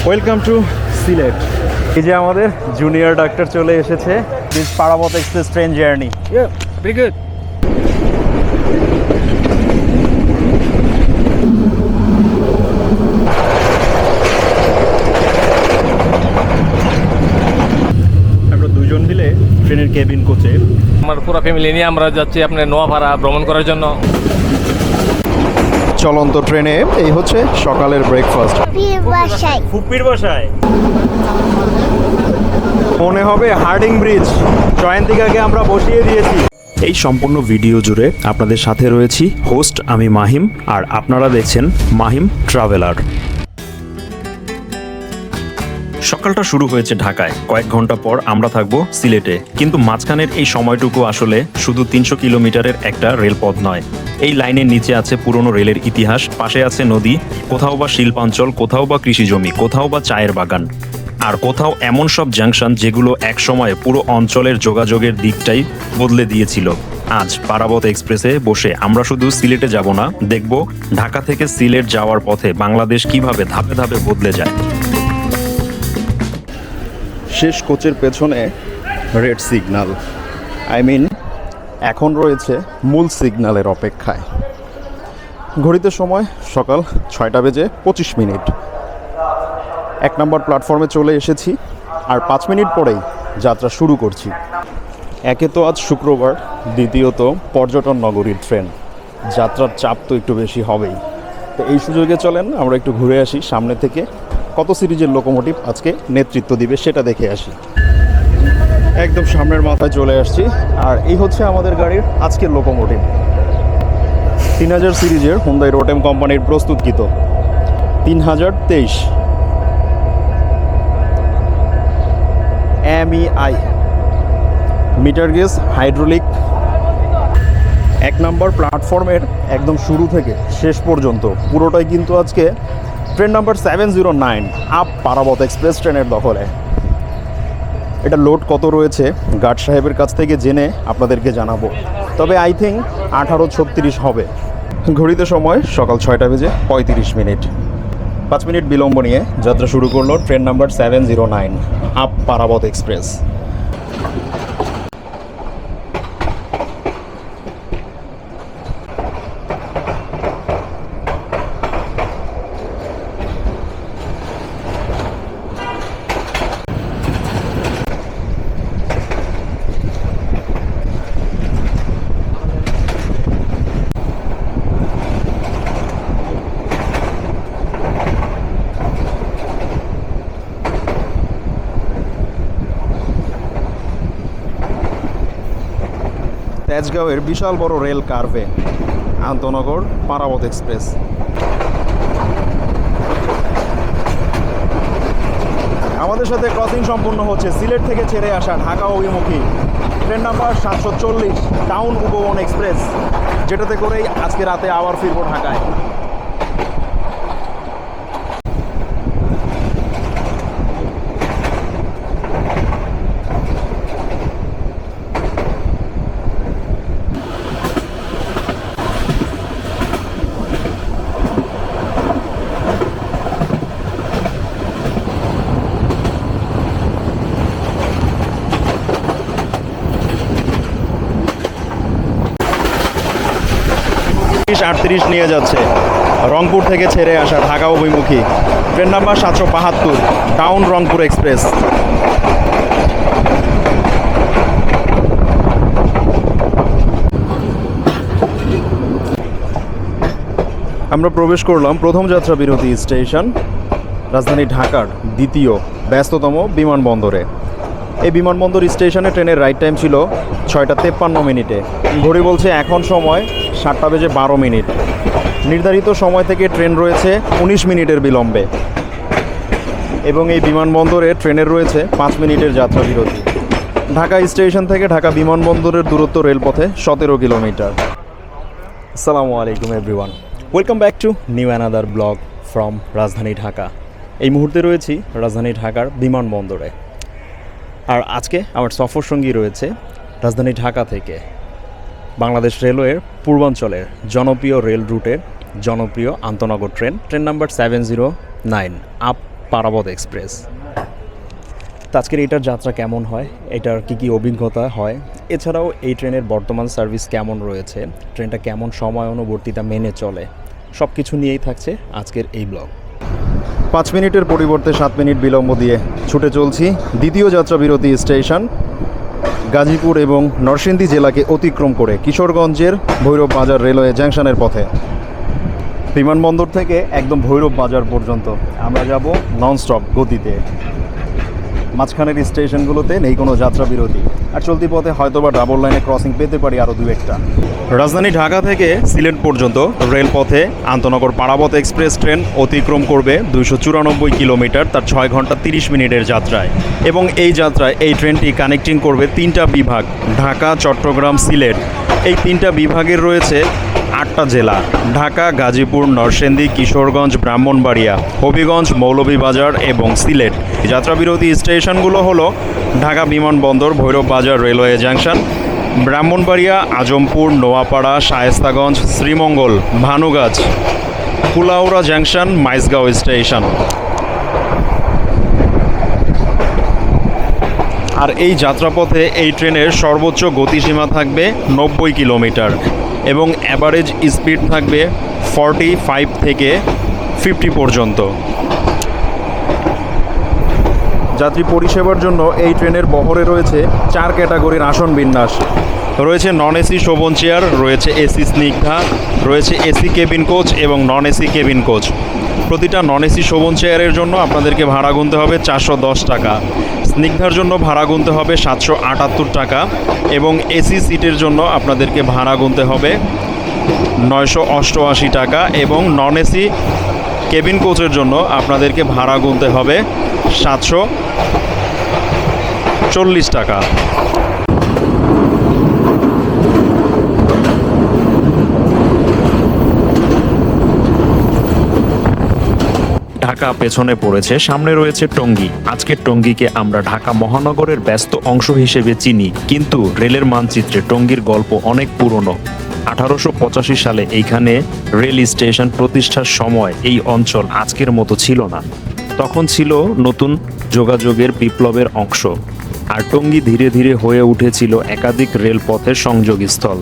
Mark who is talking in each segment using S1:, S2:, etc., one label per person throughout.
S1: Welcome to Sylhet. এই যে আমাদের জুনিয়র ডাক্তার চলে এসেছে। This Parabat express train journey. Very good. আমরা দুজন মিলে ট্রেনের কেবিন কোচে।
S2: আমার পুরো ফ্যামিলি নিয়ে আমরা যাচ্ছি আপনার নোয়াপাড়া ভ্রমণ করার জন্য।
S1: চলন্ত ট্রেনে এই হচ্ছে সকালের ব্রেকফাস্ট। ফুপির বাসায় মনে হবে হার্ডিং ব্রিজ। জয়ন্তিকাকে আমরা বসিয়ে দিয়েছি। এই সম্পূর্ণ ভিডিও জুড়ে আপনাদের সাথে রয়েছি হোস্ট আমি মাহিম, আর আপনারা দেখছেন মাহিম ট্রাভেলার। সকালটা শুরু হয়েছে ঢাকায়, কয়েক ঘন্টা পর আমরা থাকবো সিলেটে। কিন্তু মাঝখানের এই সময়টুকু আসলে শুধু 300 কিলোমিটারের একটা রেলপথ নয়। এই লাইনের নিচে আছে পুরনো রেলের ইতিহাস, পাশে আছে নদী, কোথাও বা শিল্পাঞ্চল, কোথাও বা কৃষিজমি, কোথাও বা চায়ের বাগান, আর কোথাও এমন সব জাংশন যেগুলো একসময় পুরো অঞ্চলের যোগাযোগের দিকটাই বদলে দিয়েছিল। আজ পারাবত এক্সপ্রেসে বসে আমরা শুধু সিলেটে যাব না, দেখব ঢাকা থেকে সিলেট যাওয়ার পথে বাংলাদেশ কিভাবে ধাপে ধাপে বদলে যায়। শেষ কোচের পেছনে রেড সিগন্যাল, এখন রয়েছে মূল সিগন্যালের অপেক্ষায়। ঘড়িতে সময় সকাল 6:25। 1 নম্বর প্ল্যাটফর্মে চলে এসেছি, আর 5 মিনিট পরেই যাত্রা শুরু করছি। একে তো আজ শুক্রবার, দ্বিতীয়ত পর্যটন নগরীর ট্রেন, যাত্রার চাপ তো একটু বেশি হবেই। তো এই সুযোগে চলেন আমরা একটু ঘুরে আসি সামনে থেকে। কত সিরিজের লোকোমোটিভ আজকে নেতৃত্ব দিবে সেটা দেখে আসি। একদম সামনের মাথায় চলে আসছি, আর এই হচ্ছে আমাদের গাড়ির আজকের লোকোমোটিভ। 3000 সিরিজের হুন্ডাই রোটেম কোম্পানির প্রস্তুতকৃত 3023 MEI মিটার গেজ হাইড্রোলিক। 1 নম্বর প্ল্যাটফর্মের একদম শুরু থেকে শেষ পর্যন্ত পুরোটাই কিন্তু আজকে train number 709 up Parabat express ট্রেনের দখলে। এটা লোড কত রয়েছে গার্ড সাহেবের কাছ থেকে জেনে আপনাদেরকে জানাবো, তবে আই থিঙ্ক 1836 হবে। ঘড়িতে সময় সকাল 6:35। 5 মিনিট বিলম্ব নিয়ে যাত্রা শুরু করলো train number 709 up Parabat express. তেজগাঁওয়ের বিশাল বড় রেল কার্ভে আন্তনগর পারাবত এক্সপ্রেস। আমাদের সাথে ক্রসিং সম্পূর্ণ হচ্ছে সিলেট থেকে ছেড়ে আসা ঢাকা অভিমুখী ট্রেন নাম্বার 740 টাউন উপবন এক্সপ্রেস, যেটাতে করেই আজকে রাতে আবার ফিরবো ঢাকায়। '38 নিয়ে যাচ্ছে রংপুর থেকে ছেড়ে আসা ঢাকা অভিমুখী train number 772 town Rangpur express. আমরা প্রবেশ করলাম প্রথম যাত্রা বিরতি স্টেশন, রাজধানী ঢাকার দ্বিতীয় ব্যস্ততম বিমানবন্দরে। এই বিমানবন্দর স্টেশনে ট্রেনের রাইট টাইম ছিল 6:53। ঘড়ি বলছে এখন সময় 7:12। নির্ধারিত সময় থেকে ট্রেন রয়েছে 19 মিনিটের বিলম্বে, এবং এই বিমানবন্দরে ট্রেনের রয়েছে 5 মিনিটের যাত্রা বিরতি। ঢাকা স্টেশন থেকে ঢাকা বিমানবন্দরের দূরত্ব রেলপথে 17 কিলোমিটার। আসসালামু আলাইকুম everyone, welcome back to new another blog from রাজধানী ঢাকা। এই মুহূর্তে রয়েছি রাজধানী ঢাকার বিমানবন্দরে, আর আজকে আমার সফর সঙ্গী রয়েছে রাজধানী ঢাকা থেকে বাংলাদেশ রেলওয়ের পূর্বাঞ্চলের জনপ্রিয় রেল রুটের জনপ্রিয় আন্তনগর train number 709 up Parabat express. তো আজকের এটার যাত্রা কেমন হয়, এটার কী অভিজ্ঞতা হয়, এছাড়াও এই ট্রেনের বর্তমান সার্ভিস কেমন রয়েছে, ট্রেনটা কেমন সময় অনুবর্তিতা মেনে চলে, সব কিছু নিয়েই থাকছে আজকের এই ব্লগ। 5 মিনিটের পরিবর্তে 7 মিনিট বিলম্ব দিয়ে ছুটে চলছি দ্বিতীয় যাত্রা বিরতি স্টেশন গাজীপুর এবং নরসিংদী জেলাকে অতিক্রম করে কিশোরগঞ্জের ভৈরব বাজার রেলওয়ে জাংশনের পথে। বিমানবন্দর থেকে একদম ভৈরব বাজার পর্যন্ত আমরা যাব ননস্টপ গতিতে। মাঝখানের স্টেশনগুলোতে নেই কোনো যাত্রা বিরতি, আর চলতি পথে হয়তোবা ডাবল লাইনে ক্রসিং পেতে পারি আরও 2-1টা। রাজধানী ঢাকা থেকে সিলেট পর্যন্ত রেলপথে আন্তনগর পারাবত এক্সপ্রেস ট্রেন অতিক্রম করবে 294 কিলোমিটার, তার 6 ঘন্টা 30 মিনিটের যাত্রায়। এবং এই যাত্রায় এই ট্রেনটি কানেক্টিং করবে 3টা বিভাগ, ঢাকা, চট্টগ্রাম, সিলেট। এই 3টা বিভাগের রয়েছে 8টা জেলা: ঢাকা, গাজীপুর, নরসিংদী, কিশোরগঞ্জ, ব্রাহ্মণবাড়িয়া, হবিগঞ্জ, মৌলভীবাজার এবং সিলেট। যাত্রাবিরতি স্টেশনগুলো হলো ঢাকা বিমানবন্দর, Bhairab Bazar railway junction, Brahmanbaria, Azampur, Noapara, Shaistaganj, Sreemangal, Bhanugach, Kulaura junction, Majgaon station. আর এই যাত্রাপথে এই ট্রেনের সর্বোচ্চ গতিসীমা থাকবে 90 কিলোমিটার এবং অ্যাভারেজ স্পিড থাকবে 45 থেকে 50 পর্যন্ত। যাত্রী পরিষেবার জন্য এই ট্রেনের বহরে রয়েছে 4 ক্যাটাগরির আসন বিন্যাস। রয়েছে নন এসি শোভন চেয়ার, রয়েছে এসি স্নিগ্ধা, রয়েছে এসি কেবিন কোচ এবং নন এসি কেবিন কোচ। প্রতিটা নন এসি শোভন চেয়ারের জন্য আপনাদেরকে ভাড়া গুনতে হবে 410 টাকা, স্নিগ্ধার জন্য ভাড়া গুনতে হবে 778 টাকা এবং এসি সিটের জন্য আপনাদেরকে ভাড়া গুনতে হবে 988 টাকা এবং নন এসি কেবিন কোচের জন্য আপনাদেরকে ভাড়া গুনতে হবে 740 টাকা।
S3: ঢাকা পেছনে পড়েছে, সামনে রয়েছে টঙ্গী। আজকের টঙ্গীকে আমরা ঢাকা মহানগরের ব্যস্ত অংশ হিসেবে চিনি, কিন্তু রেলের মানচিত্রে টঙ্গীর গল্প অনেক পুরনো। 1885 সালে এইখানে রেল স্টেশন প্রতিষ্ঠার সময় এই অঞ্চল আজকের মতো ছিল না। তখন ছিল নতুন যোগাযোগের বিপ্লবের অংশ, আর টঙ্গী ধীরে ধীরে হয়ে উঠেছিল একাধিক রেলপথের সংযোগস্থল।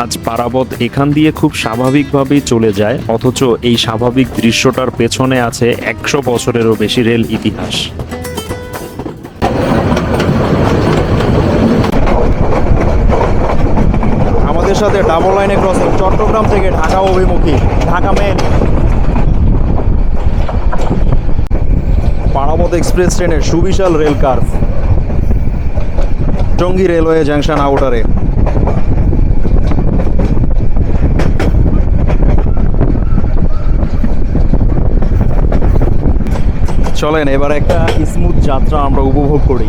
S3: আজ পারাবত এখান দিয়ে খুব স্বাভাবিকভাবেই চলে যায়, অথচ এই স্বাভাবিক দৃশ্যটার পেছনে আছে 100 বছরেরও বেশি রেল ইতিহাস।
S1: আমাদের সাথে ডাবল লাইনে ক্রসিং চট্টগ্রাম থেকে ঢাকা অভিমুখী, ঢাকা মেন। পারাবত এক্সপ্রেস ট্রেনের সুবিশাল rail curve Tongi railway junction আউটারে। চলেন এবার একটা স্মুথ যাত্রা আমরা উপভোগ করি।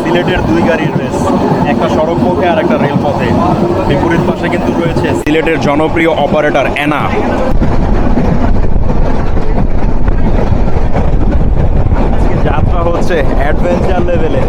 S1: সিলেটের 2 গাড়ির রেস, একটা সড়ক পথে আর একটা রেল পথে। বিপরীত পাশে কিন্তু রয়েছে সিলেটের জনপ্রিয় অপারেটর অ্যানা। যাত্রা হচ্ছে অ্যাডভেঞ্চার লেভেলে।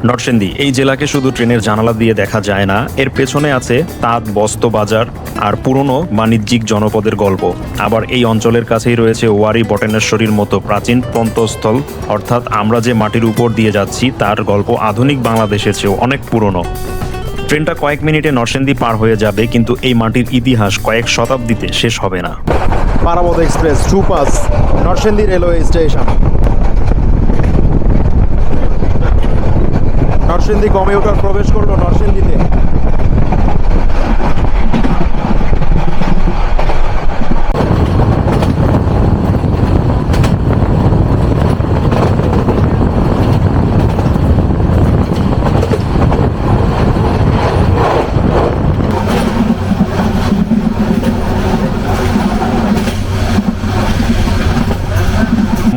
S3: নরসিংদী এই জেলাকে শুধু ট্রেনের জানালা দিয়ে দেখা যায় না, এর পেছনে আছে তাঁত, বস্ত্র বাজার আর পুরনো বাণিজ্যিক জনপদের গল্প। আবার এই অঞ্চলের কাছেই রয়েছে ওয়ারী বটেশ্বরীর মতো প্রাচীন প্রন্তস্থল, অর্থাৎ আমরা যে মাটির উপর দিয়ে যাচ্ছি তার গল্প আধুনিক বাংলাদেশের চেয়েও অনেক পুরনো। ট্রেনটা কয়েক মিনিটে নরসিংদী পার হয়ে যাবে, কিন্তু এই মাটির ইতিহাস কয়েক শতাব্দীতে শেষ হবে না।
S1: পারাবত এক্সপ্রেস সুপাস Narsingdi railway station. Narsingdi commuter প্রবেশ করলো নরসিংদীতে।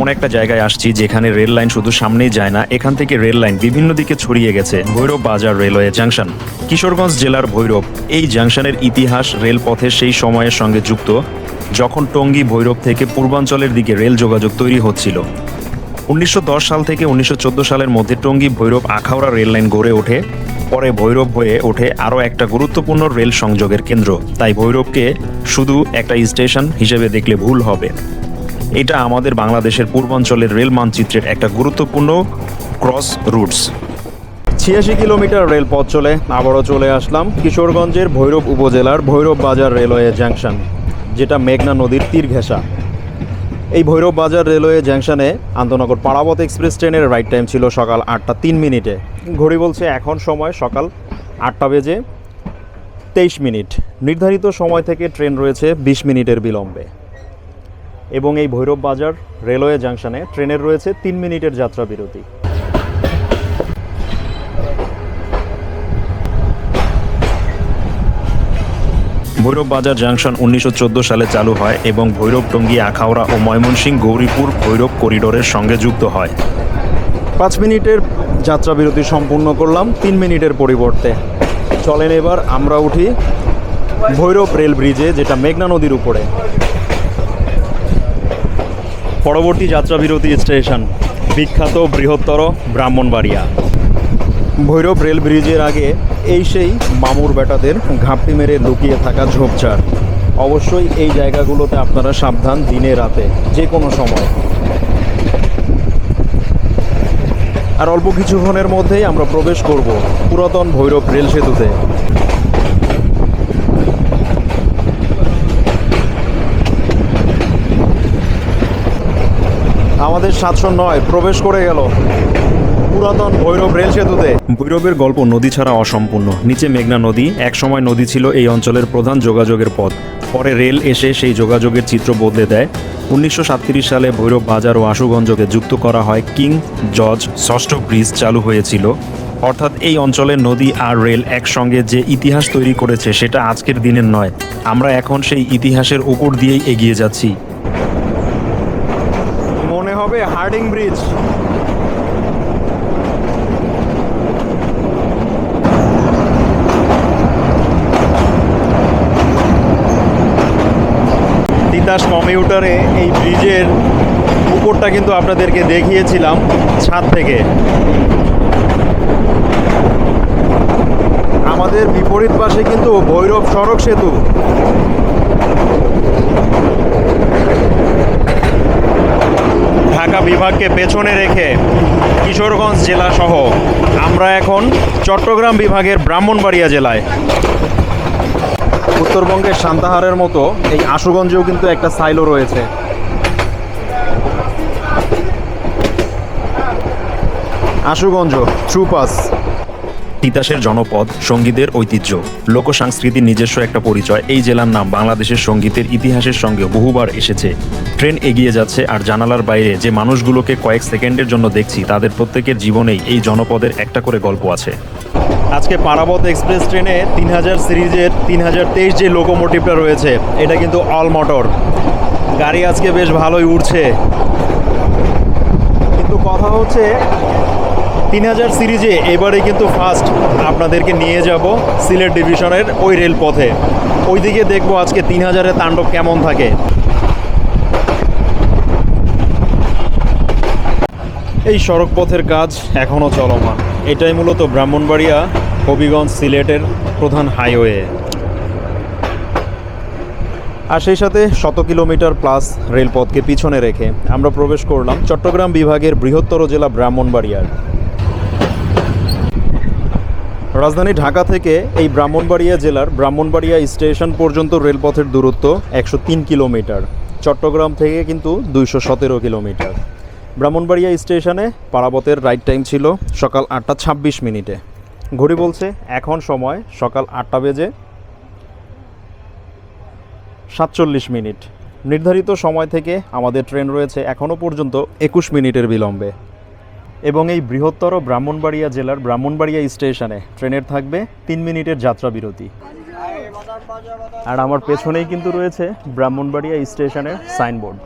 S3: এমন একটা জায়গায় আসছি যেখানে রেল লাইন শুধু সামনেই যায় না, এখান থেকে রেল লাইন বিভিন্ন দিকে ছড়িয়ে গেছে। ভৈরব বাজার রেলওয়ে জাংশন, কিশোরগঞ্জ জেলার ভৈরব। এই জাংশনের ইতিহাস রেলপথের সেই সময়ের সঙ্গে যুক্ত, যখন টঙ্গী ভৈরব থেকে পূর্বাঞ্চলের দিকে রেল যোগাযোগ তৈরি হচ্ছিল। 1910 সাল থেকে 1914 সালের মধ্যে টঙ্গী ভৈরব আখাউড়া রেল লাইন গড়ে ওঠে। পরে ভৈরব হয়ে ওঠে আরও একটা গুরুত্বপূর্ণ রেল সংযোগের কেন্দ্র। তাই ভৈরবকে শুধু একটা স্টেশন হিসেবে দেখলে ভুল হবে। এটা আমাদের বাংলাদেশের পূর্বাঞ্চলের রেল মানচিত্রের একটা গুরুত্বপূর্ণ ক্রস রুটস।
S1: 86 কিলোমিটার রেলপথ চলে আবারও চলে আসলাম কিশোরগঞ্জের ভৈরব উপজেলার ভৈরব বাজার রেলওয়ে জাংশন, যেটা মেঘনা নদীর তীর ঘেঁষা। এই ভৈরব বাজার রেলওয়ে জাংশনে আন্তনগর পারাবত এক্সপ্রেস ট্রেনের রাইট টাইম ছিল সকাল 8টা 3 মিনিটে। ঘড়ি বলছে এখন সময় সকাল 8টা বেজে 23 মিনিট। নির্ধারিত সময় থেকে ট্রেন রয়েছে 20 মিনিটের বিলম্বে। এবং এই ভৈরব বাজার রেলওয়ে জাংশনে ট্রেনের রয়েছে 3 মিনিটের যাত্রা বিরতি।
S3: ভৈরব বাজার জাংশন 1914 সালে চালু হয় এবং ভৈরব, টঙ্গী, আখাউড়া ও ময়মনসিংহ গৌরীপুর ভৈরব করিডোরের সঙ্গে যুক্ত হয়।
S1: 5 মিনিটের যাত্রা বিরতি সম্পূর্ণ করলাম 3 মিনিটের পরিবর্তে। চলেন এবার আমরা উঠি ভৈরব রেল ব্রিজে, যেটা মেঘনা নদীর উপরে। পরবর্তী যাত্রা বিরতি স্টেশন বিখ্যাত বৃহত্তর ব্রাহ্মণবাড়িয়া। ভৈরব রেল ব্রিজের আগে এই সেই মামুর বেটাদের ঘাপটি মেরে লুকিয়ে থাকা ঝোপঝাড়। অবশ্যই এই জায়গাগুলোতে আপনারা সাবধান, দিনে রাতে যে কোনো সময়। আর অল্প কিছুক্ষণের মধ্যেই আমরা প্রবেশ করব পুরাতন ভৈরব রেল সেতুতে। আমাদের 709 প্রবেশ করে গেল পুরাতন ভৈরব রেল সেতুতে।
S3: ভৈরবের গল্প নদী ছাড়া অসম্পূর্ণ। নিচে মেঘনা নদী, একসময় নদী ছিল এই অঞ্চলের প্রধান যোগাযোগের পথ। পরে রেল এসে সেই যোগাযোগের চিত্র বদলে দেয়। 1937 সালে ভৈরব বাজার ও আশুগঞ্জকে যুক্ত করা হয়। কিং জর্জ ষষ্ঠ ব্রিজ চালু হয়েছিল। অর্থাৎ এই অঞ্চলের নদী আর রেল একসঙ্গে যে ইতিহাস তৈরি করেছে সেটা আজকের দিনের নয়। আমরা এখন সেই ইতিহাসের উপর দিয়েই এগিয়ে যাচ্ছি।
S1: মনে হবে হার্ডিং ব্রিজ। তিতাস কমিউটারে এই ব্রিজের উপরটা কিন্তু আপনাদেরকে দেখিয়েছিলাম ছাদ থেকে। আমাদের বিপরীত পাশে কিন্তু ভৈরব সড়ক সেতু। ঢাকা বিভাগকে পেছনে রেখে কিশোরগঞ্জ জেলা সহ আমরা এখন চট্টগ্রাম বিভাগের ব্রাহ্মণবাড়িয়া জেলায়। উত্তরবঙ্গের সান্তাহারের মতো এই আশুগঞ্জেও কিন্তু একটা সাইলো রয়েছে। আশুগঞ্জ থ্রুপাস।
S3: তিতাসের জনপদ, সঙ্গীতের ঐতিহ্য, লোকসংস্কৃতির নিজস্ব একটা পরিচয়। এই জেলার নাম বাংলাদেশের সঙ্গীতের ইতিহাসের সঙ্গে বহুবার এসেছে। ট্রেন এগিয়ে যাচ্ছে আর জানালার বাইরে যে মানুষগুলোকে কয়েক সেকেন্ডের জন্য দেখছি তাদের প্রত্যেকের জীবনেই এই জনপদের একটা করে গল্প আছে।
S1: আজকে পারাবত এক্সপ্রেস ট্রেনে 3000 সিরিজের 3023 যে লোকোমোটিভটা রয়েছে এটা কিন্তু অল মোটর গাড়ি। আজকে বেশ ভালোই উঠছে, কিন্তু কথা হচ্ছে 3000 সিরিজে এবারে কিন্তু ফার্স্ট আপনাদেরকে নিয়ে যাব সিলেট ডিভিশনের ওই রেলপথে। ওইদিকে দেখবো আজকে 3000-এর তাণ্ডব কেমন থাকে। এই সড়ক পথের কাজ এখনও চলমান। এটাই মূলত ব্রাহ্মণবাড়িয়া হবিগঞ্জ সিলেটের প্রধান হাইওয়ে। আর সেই সাথে 100 কিলোমিটার প্লাস রেলপথকে পিছনে রেখে আমরা প্রবেশ করলাম চট্টগ্রাম বিভাগের বৃহত্তর জেলা ব্রাহ্মণবাড়িয়ার। রাজধানী ঢাকা থেকে এই ব্রাহ্মণবাড়িয়া জেলার ব্রাহ্মণবাড়িয়া স্টেশন পর্যন্ত রেলপথের দূরত্ব 103 কিলোমিটার। চট্টগ্রাম থেকে কিন্তু 217 কিলোমিটার। ব্রাহ্মণবাড়িয়া স্টেশনে পারাবতের রাইড টাইম ছিল সকাল 8টা 26 মিনিটে। ঘড়ি বলছে এখন সময় সকাল 8টা বেজে 47 মিনিট। নির্ধারিত সময় থেকে আমাদের ট্রেন রয়েছে এখনও পর্যন্ত 21 মিনিটের বিলম্বে। এবং এই বৃহত্তর ব্রাহ্মণবাড়িয়া জেলার ব্রাহ্মণবাড়িয়া স্টেশনে ট্রেনের থাকবে 3 মিনিটের যাত্রা বিরতি। আর আমার পেছনেই কিন্তু রয়েছে ব্রাহ্মণবাড়িয়া স্টেশনের সাইনবোর্ড।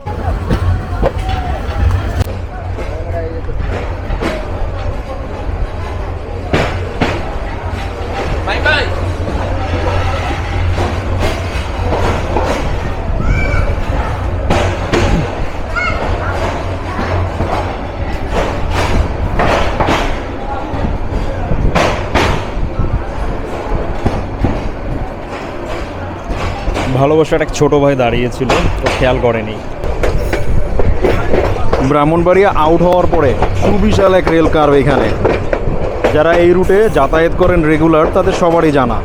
S1: ভালোবাসার এক ছোট ভাই দাঁড়িয়েছিল, তো খেয়াল করেনি। ব্রাহ্মণবাড়িয়া আউট হওয়ার পরে সুবিশাল এক রেল কার্ভ এখানে। যারা এই রুটে যাতায়াত করেন রেগুলার তাদের সবারই জানা।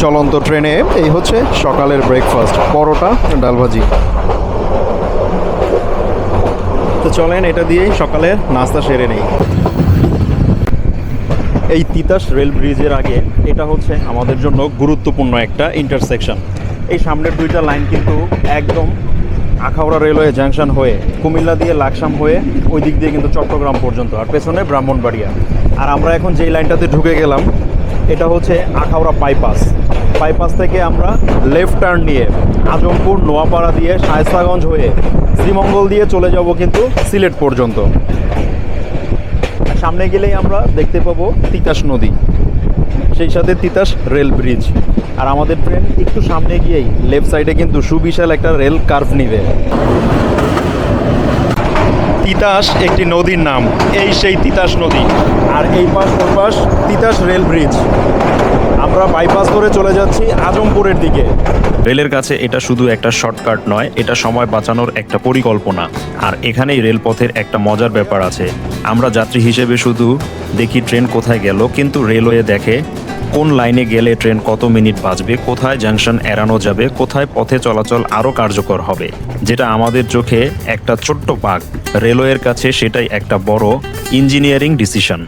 S1: চলন্ত ট্রেনে এই হচ্ছে সকালের ব্রেকফাস্ট, পরোটা ডাল ভাজি। তো চলেন এটা দিয়েই সকালের নাস্তা সেরে নেই। এই তিতাস রেল ব্রিজের আগে এটা হচ্ছে আমাদের জন্য গুরুত্বপূর্ণ একটা ইন্টারসেকশন। এই সামনের দুইটা লাইন কিন্তু একদম আখাউড়া রেলওয়ে জাংশন হয়ে কুমিল্লা দিয়ে লাকসাম হয়ে ওই দিক দিয়ে কিন্তু চট্টগ্রাম পর্যন্ত, আর পেছনে ব্রাহ্মণবাড়িয়া। আর আমরা এখন যেই লাইনটাতে ঢুকে গেলাম এটা হচ্ছে আখাউড়া বাইপাস। বাইপাস থেকে আমরা লেফট টার্ন নিয়ে আজমপুর, নোয়াপাড়া দিয়ে শায়েস্তাগঞ্জ হয়ে শ্রীমঙ্গল দিয়ে চলে যাব কিন্তু সিলেট পর্যন্ত। সামনে গেলেই আমরা দেখতে পাবো তিতাস নদী, সেই সাথে তিতাস রেল ব্রিজ। আর আমাদের ট্রেন একটু সামনে গিয়েই লেফট সাইডে কিন্তু সুবিশাল একটা রেল কার্ভ নিবে। তিতাস একটি নদীর নাম, এই সেই তিতাস নদী। আর এই পাশ ওই পাশ তিতাস রেল ব্রিজ। আমরা বাইপাস করে চলে যাচ্ছি আজমপুরের দিকে।
S3: রেলের কাছে এটা শুধু একটা শর্টকাট নয়, এটা সময় বাঁচানোর একটা পরিকল্পনা। আর এখানেই রেলপথের একটা মজার ব্যাপার আছে। আমরা যাত্রী হিসেবে শুধু দেখি ট্রেন কোথায় গেল, কিন্তু রেলওয়ে দেখে কোন লাইনে গেলে ট্রেন কত মিনিট বাঁচবে, কোথায় জাংশন এড়ানো যাবে, কোথায় পথে চলাচল আরও কার্যকর হবে। যেটা আমাদের চোখে একটা ছোট্ট পাক, রেলওয়ের কাছে সেটাই একটা বড় ইঞ্জিনিয়ারিং ডিসিশন।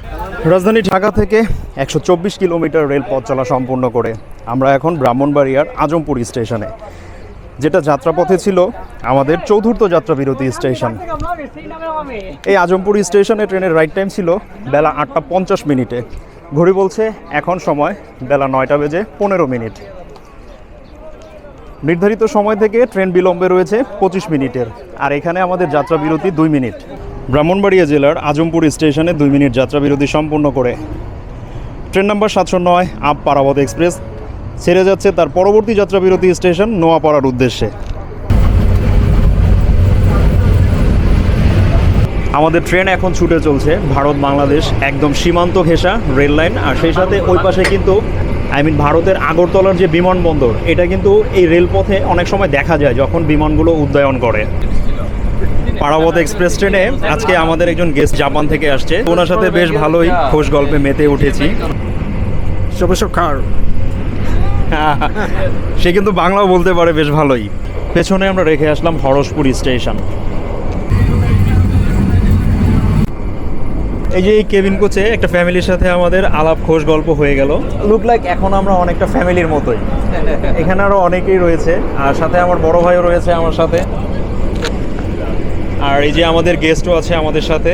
S1: রাজধানী ঢাকা থেকে 124 কিলোমিটার রেলপথ চলা সম্পূর্ণ করে আমরা এখন ব্রাহ্মণবাড়িয়ার আজমপুর স্টেশনে, যেটা যাত্রাপথে ছিল আমাদের চতুর্থ যাত্রা বিরতি স্টেশন। এই আজমপুর স্টেশনে ট্রেনের রাইড টাইম ছিল বেলা 8টা 50 মিনিটে। ঘড়ি বলছে এখন সময় বেলা 9টা বেজে 15 মিনিট। নির্ধারিত সময় থেকে ট্রেন বিলম্বে রয়েছে 25 মিনিটের। আর এখানে আমাদের যাত্রা বিরতি 2 মিনিট। ব্রাহ্মণবাড়িয়া জেলার আজমপুর স্টেশনে 2 মিনিট যাত্রা বিরতি সম্পূর্ণ করে train number 709 up Parabat express ছেড়ে যাচ্ছে তার পরবর্তী যাত্রা বিরতি স্টেশন নোয়াপাড়ার উদ্দেশ্যে। আমাদের ট্রেন এখন ছুটে চলছে ভারত বাংলাদেশ একদম সীমান্ত ঘেঁষা রেল লাইন। আর সেই সাথে ওই পাশে কিন্তু ভারতের আগরতলার যে বিমানবন্দর, এটা কিন্তু এই রেলপথে অনেক সময় দেখা যায় যখন বিমানগুলো উড্ডয়ন করে। পারাবত এক্সপ্রেস ট্রেনে আজকে আমাদের একজন গেস্ট জাপান থেকে আসছে, ওনার সাথে বেশ ভালোই খোশ গল্পে মেতে উঠেছি। সে কিন্তু বাংলাও বলতে পারে বেশ ভালোই। পেছনে আমরা রেখে আসলাম হরসপুর স্টেশন। এই যে এই কেবিন কোচে একটা ফ্যামিলির সাথে আমাদের আলাপ খোশ গল্প হয়ে গেল। লুক লাইক এখন আমরা অনেকটা ফ্যামিলির মতোই। এখানে আরও অনেকেই রয়েছে, আর সাথে আমার বড় ভাইও রয়েছে আমার সাথে। আর এই যে আমাদের গেস্টও আছে আমাদের সাথে।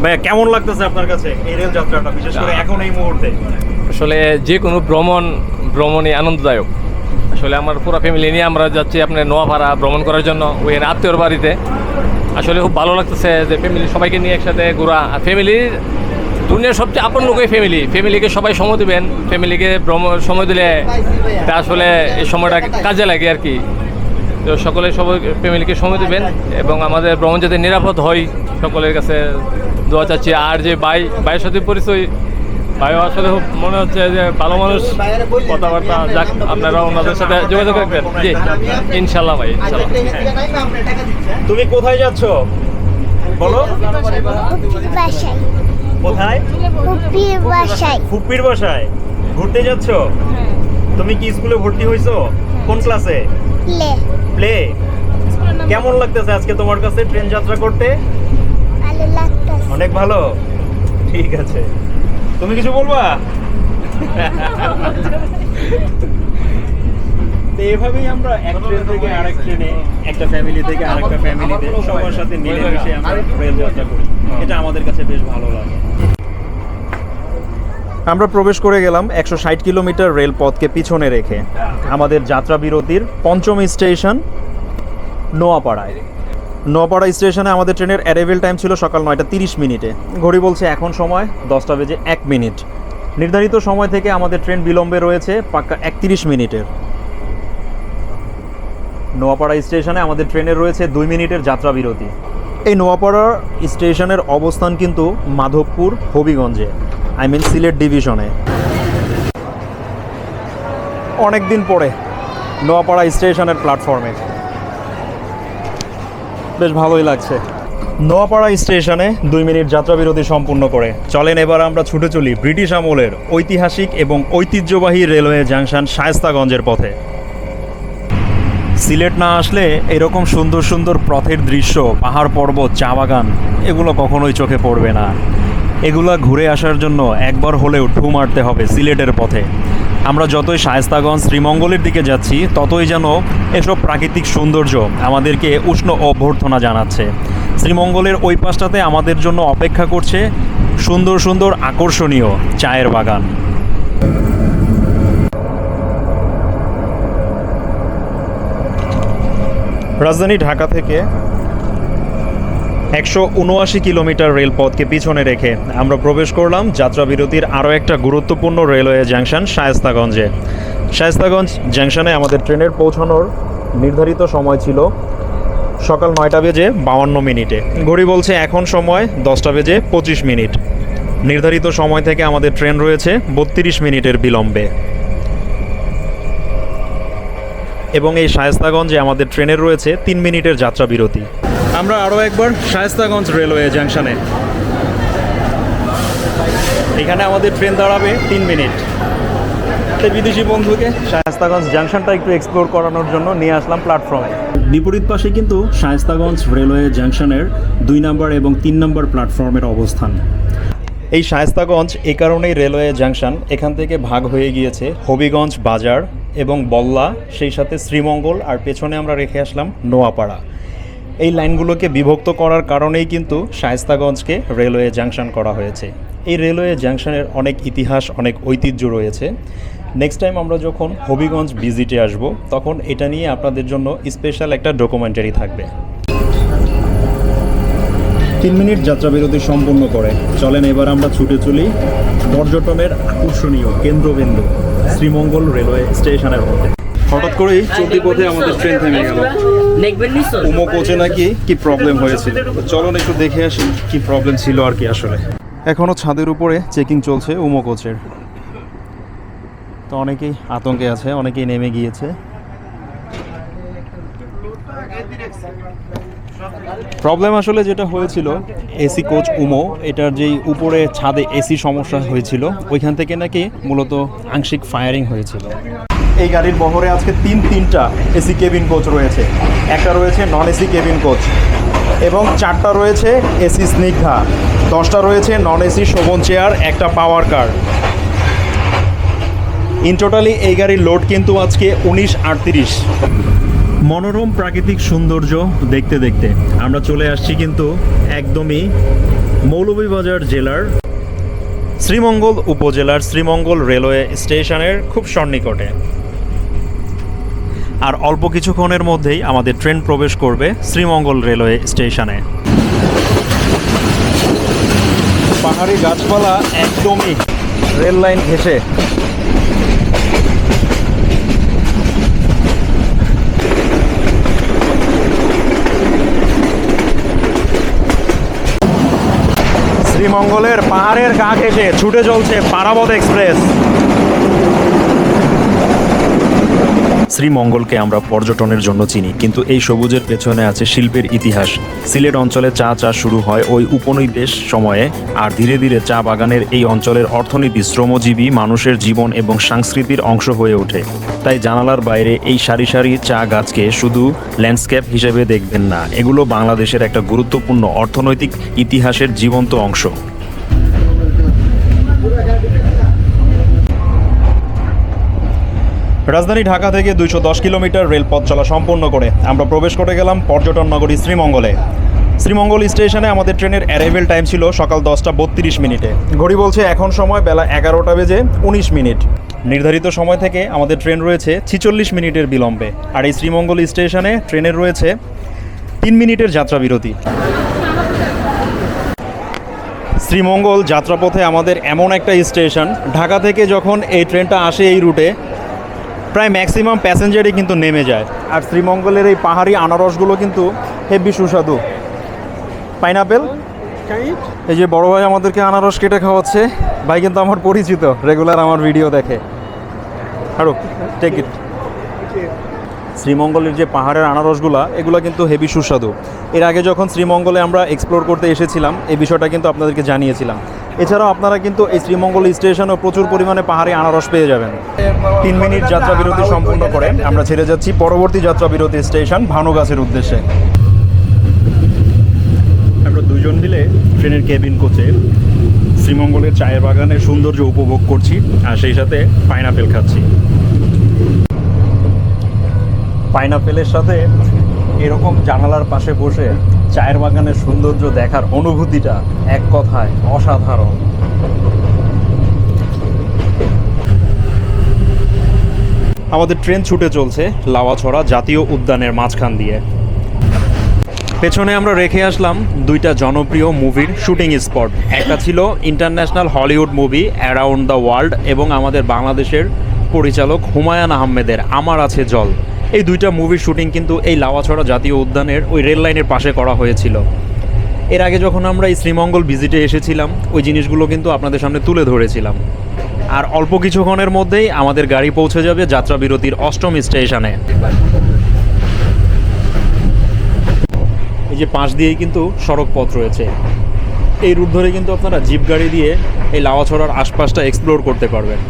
S1: ভাইয়া কেমন লাগতেছে আপনার কাছে এই রেল যাত্রাটা, বিশেষ করে এখন এই মুহূর্তে?
S2: আসলে যে কোনো ভ্রমণই আনন্দদায়ক। আসলে আমার পুরো ফ্যামিলি নিয়ে আমরা যাচ্ছি আপনার নোয়াপাড়া ভ্রমণ করার জন্য, ওই আত্মীয়র বাড়িতে। আসলে খুব ভালো লাগতেছে যে ফ্যামিলি সবাইকে নিয়ে একসাথে ঘোরা। ফ্যামিলির দুনিয়ার সবচেয়ে আপন লোকই ফ্যামিলিকে সবাই সময় দেবেন। ফ্যামিলিকে সময় দিলে তা আসলে এই সময়টা কাজে লাগে আর কি। তো সকলে সবাই ফ্যামিলিকে সময় দেবেন এবং আমাদের ভ্রমণ যাতে নিরাপদ হয় সকলের কাছে দোয়া চাচ্ছি। আর যে ভাইয়ের সাথে পরিচয়, ভাইও আসলে খুব মনে হচ্ছে যে ভালো মানুষ, কথাবার্তা যাক, আপনারা ওনাদের সাথে যোগাযোগ রাখবেন। জি ইনশাল্লাহ ভাই, ইনশাল্লাহ।
S1: তুমি কোথায় যাচ্ছ বলো?
S4: বাসায়
S1: কোথায়?
S4: ফুপির বাসায়
S1: ফুপির বাসায় ঘুরতে যাচ্ছ? তুমি কি স্কুলে ভর্তি হয়েছো? কোন ক্লাসে?
S4: Play
S1: play. কেমন লাগতেছে আজকে তোমার কাছে ট্রেন যাত্রা করতে?
S4: ভালো লাগতেছে।
S1: অনেক ভালো, ঠিক আছে। তুমি কিছু বলবা? তো এভাবেই আমরা এক ট্রেন থেকে আরেক ট্রেনে, একটা ফ্যামিলি থেকে আরেকটা ফ্যামিলিতে সবার সাথে মিলেমিশে আমরা রেল যাত্রা করি। এটা আমাদের কাছে বেশ ভালো লাগে। আমরা প্রবেশ করে গেলাম 160 কিলোমিটার রেলপথকে পিছনে রেখে আমাদের যাত্রা বিরতির পঞ্চম স্টেশন নোয়াপাড়ায়। নোয়াপাড়া স্টেশনে আমাদের ট্রেনের অ্যারাইভেল টাইম ছিল সকাল 9টা 30 মিনিটে। ঘড়ি বলছে এখন সময় 10টা বেজে 1 মিনিট। নির্ধারিত সময় থেকে আমাদের ট্রেন বিলম্বে রয়েছে পাক্কা 31 মিনিটের। নোয়াপাড়া স্টেশনে আমাদের ট্রেনের রয়েছে 2 মিনিটের যাত্রা বিরতি। এই নোয়াপাড়া স্টেশনের অবস্থান কিন্তু মাধবপুর হবিগঞ্জে, সিলেট ডিভিশনে। অনেক দিন পরে নোয়াপাড়া স্টেশনের প্ল্যাটফর্মে বেশ ভালোই লাগছে। নোয়াপাড়া স্টেশনে 2 মিনিট যাত্রা বিরতি সম্পূর্ণ করে চলেন এবার আমরা ছুটে চলি ব্রিটিশ আমলের ঐতিহাসিক এবং ঐতিহ্যবাহী রেলওয়ে জাংশন শায়েস্তাগঞ্জের পথে। সিলেট না আসলে এরকম সুন্দর সুন্দর পথের দৃশ্য, পাহাড় পর্বত, চা বাগান, এগুলো কখনোই চোখে পড়বে না। এগুলা ঘুরে আসার জন্য একবার হলেও ঢু মারতে হবে সিলেটের পথে। আমরা যতই শায়েস্তাগঞ্জ শ্রীমঙ্গলের দিকে যাচ্ছি ততই যেন এসব প্রাকৃতিক সৌন্দর্য আমাদেরকে উষ্ণ অভ্যর্থনা জানাচ্ছে। শ্রীমঙ্গলের ওই পাশটাতে আমাদের জন্য অপেক্ষা করছে সুন্দর সুন্দর আকর্ষণীয় চায়ের বাগান। রাজধানী ঢাকা থেকে 179 কিলোমিটার রেলপথকে পিছনে রেখে আমরা প্রবেশ করলাম যাত্রা বিরতির আরও একটা গুরুত্বপূর্ণ রেলওয়ে জাংশন শায়েস্তাগঞ্জে। শায়েস্তাগঞ্জ জাংশনে আমাদের ট্রেনের পৌঁছানোর নির্ধারিত সময় ছিল সকাল 9টা বেজে 52 মিনিটে। ঘড়ি বলছে এখন সময় 10টা বেজে 25 মিনিট। নির্ধারিত সময় থেকে আমাদের ট্রেন রয়েছে 32 মিনিটের বিলম্বে। এবং এই শায়েস্তাগঞ্জে আমাদের ট্রেনের রয়েছে 3 মিনিটের যাত্রা বিরতি। আমরা আরও একবার শায়েস্তাগঞ্জ রেলওয়ে জাংশনে, এখানে আমাদের ট্রেন দাঁড়াবে 3 মিনিট। বিদেশি বন্ধুকে শায়েস্তাগঞ্জ জাংশনটা একটু এক্সপ্লোর করানোর জন্য নিয়ে আসলাম প্ল্যাটফর্মে। বিপরীত পাশে কিন্তু শায়েস্তাগঞ্জ রেলওয়ে জাংশনের 2 নম্বর এবং 3 নম্বর প্ল্যাটফর্মের অবস্থান। এই শায়েস্তাগঞ্জ এই কারণেই রেলওয়ে জাংশন, এখান থেকে ভাগ হয়ে গিয়েছে হবিগঞ্জ বাজার এবং বল্লা, সেই সাথে শ্রীমঙ্গল, আর পেছনে আমরা রেখে আসলাম নোয়াপাড়া। এই লাইনগুলোকে বিভক্ত করার কারণেই কিন্তু শায়েস্তাগঞ্জকে রেলওয়ে জাংশন করা হয়েছে। এই রেলওয়ে জাংশনের অনেক ইতিহাস, অনেক ঐতিহ্য রয়েছে। নেক্সট টাইম আমরা যখন হবিগঞ্জ ভিজিটে আসব তখন এটা নিয়ে আপনাদের জন্য স্পেশাল একটা ডকুমেন্টারি থাকবে। 3 মিনিট যাত্রা বিরতি সম্পূর্ণ করে চলেন এবার আমরা ছুটে চলি পর্যটনের আকর্ষণীয় কেন্দ্রবিন্দু শ্রীমঙ্গল রেলওয়ে স্টেশনের মধ্যে। হঠাৎ করেই চলতি পথে আমাদের ট্রেন থেমে গেল। উমো কোচে নাকি কি প্রবলেম হয়েছিল, তো চলুন একটু দেখে আসি কি প্রবলেম ছিল আর কি। আসলে এখনও ছাদের উপরে চেকিং চলছে উমো কোচের, তো অনেকেই আতঙ্কে আছে, অনেকেই নেমে গিয়েছে। প্রবলেম আসলে যেটা হয়েছিল এসি কোচ উমো, এটার যেই উপরে ছাদে এসি সমস্যা হয়েছিল ওইখান থেকে নাকি মূলত আংশিক ফায়ারিং হয়েছিল। এই গাড়ির বহরে আজকে তিনটা এসি কেবিন কোচ রয়েছে, একটা রয়েছে নন এসি কেবিন কোচ এবং 4টা রয়েছে এসি স্নিগ্ধা, 10টা রয়েছে নন এসি শোভন চেয়ার, একটা পাওয়ার কার। ইন টোটালি এই গাড়ির লোড কিন্তু আজকে 1938। মনোরম প্রাকৃতিক সৌন্দর্য দেখতে দেখতে আমরা চলে আসছি কিন্তু একদমই মৌলভীবাজার জেলার শ্রীমঙ্গল উপজেলার শ্রীমঙ্গল রেলওয়ে স্টেশনের খুব সন্নিকটে। আর অল্প কিছুক্ষণের মধ্যেই আমাদের ট্রেন প্রবেশ করবে শ্রীমঙ্গল রেলওয়ে স্টেশনে। পাহাড়ি গাছপালা একদমই রেল লাইন ঘেঁষে। শ্রীমঙ্গলের পাহাড়ের গা ঘেঁষে ছুটে চলছে পারাবত এক্সপ্রেস।
S3: শ্রীমঙ্গলকে আমরা পর্যটনের জন্য চিনি, কিন্তু এই সবুজের পেছনে আছে শিল্পের ইতিহাস। সিলেট অঞ্চলে চা চাষ শুরু হয় ওই উপনিবেশ সময়ে, আর ধীরে ধীরে চা বাগানের এই অঞ্চলের অর্থনীতি শ্রমজীবী মানুষের জীবন এবং সংস্কৃতির অংশ হয়ে ওঠে। তাই জানালার বাইরে এই সারি সারি চা গাছকে শুধু ল্যান্ডস্কেপ হিসেবে দেখবেন না, এগুলো বাংলাদেশের একটা গুরুত্বপূর্ণ অর্থনৈতিক ইতিহাসের জীবন্ত অংশ।
S1: রাজধানী ঢাকা থেকে 210 কিলোমিটার রেলপথ চলা সম্পন্ন করে আমরা প্রবেশ করে গেলাম পর্যটন নগরী শ্রীমঙ্গলে। শ্রীমঙ্গল স্টেশনে আমাদের ট্রেনের অ্যারাইভেল টাইম ছিল সকাল 10:32 মিনিটে। ঘড়ি বলছে এখন সময় বেলা 11:19 মিনিট। নির্ধারিত সময় থেকে আমাদের ট্রেন রয়েছে 46 মিনিটের বিলম্বে। আর এই শ্রীমঙ্গল স্টেশনে ট্রেনের রয়েছে 3 মিনিটের যাত্রা বিরতি। শ্রীমঙ্গল যাত্রাপথে আমাদের এমন একটা স্টেশন, ঢাকা থেকে যখন এই ট্রেনটা আসে এই রুটে প্রায় ম্যাক্সিমাম প্যাসেঞ্জারই কিন্তু নেমে যায়। আর শ্রীমঙ্গলের এই পাহাড়ি আনারসগুলো কিন্তু হেভি সুস্বাদু। পাইনাপেল, এই যে বড় ভাই আমাদেরকে আনারস কেটে খাওয়াচ্ছে, ভাই কিন্তু আমার পরিচিত, রেগুলার আমার ভিডিও দেখে। আরো টেক ইট। শ্রীমঙ্গলের যে পাহাড়ের আনারসগুলা এগুলো কিন্তু হেভি সুস্বাদু। এর আগে যখন শ্রীমঙ্গলে আমরা এক্সপ্লোর করতে এসেছিলাম এই বিষয়টা কিন্তু আপনাদেরকে জানিয়েছিলাম। এছাড়াও আপনারা কিন্তু এই শ্রীমঙ্গল স্টেশনেও প্রচুর পরিমাণে পাহাড়ি আনারস পেয়ে যাবেন। 3 মিনিট যাত্রা বিরতি সম্পূর্ণ করে আমরা ছেড়ে যাচ্ছি পরবর্তী যাত্রা বিরতি স্টেশন ভানুগাছের উদ্দেশ্যে। আমরা দুজন মিলে ট্রেনের কেবিন কোচে শ্রীমঙ্গলের চায়ের বাগানের সৌন্দর্য উপভোগ করছি, আর সেই সাথে পাইনাপেল খাচ্ছি। পাইনাপেলের সাথে এরকম জানালার পাশে বসে চায়ের বাগানের সৌন্দর্য দেখার অনুভূতিটা এক কথায় অসাধারণ। আমাদের ট্রেন ছুটে চলছে লাওয়াছড়া জাতীয় উদ্যানের মাঝখান দিয়ে। পেছনে আমরা রেখে আসলাম 2টা জনপ্রিয় মুভির শুটিং স্পট। একটা ছিল international Hollywood movie around the world এবং আমাদের বাংলাদেশের পরিচালক হুমায়ুন আহমেদের আমার আছে জল। এই 2টা মুভির শুটিং কিন্তু এই লাওয়াছড়া জাতীয় উদ্যানের ওই রেল লাইনের পাশে করা হয়েছিল। এর আগে যখন আমরা এই শ্রীমঙ্গল ভিজিটে এসেছিলাম ওই জিনিসগুলো কিন্তু আপনাদের সামনে তুলে ধরেছিলাম। আর অল্প কিছুক্ষণের মধ্যেই আমাদের গাড়ি পৌঁছে যাবে যাত্রা বিরতির 8ম স্টেশনে। এই যে পাশ দিয়েই কিন্তু সড়ক পথ রয়েছে, এই রুট ধরে কিন্তু আপনারা জিপ গাড়ি দিয়ে এই লাওয়াছড়ার আশপাশটা এক্সপ্লোর করতে পারবেন।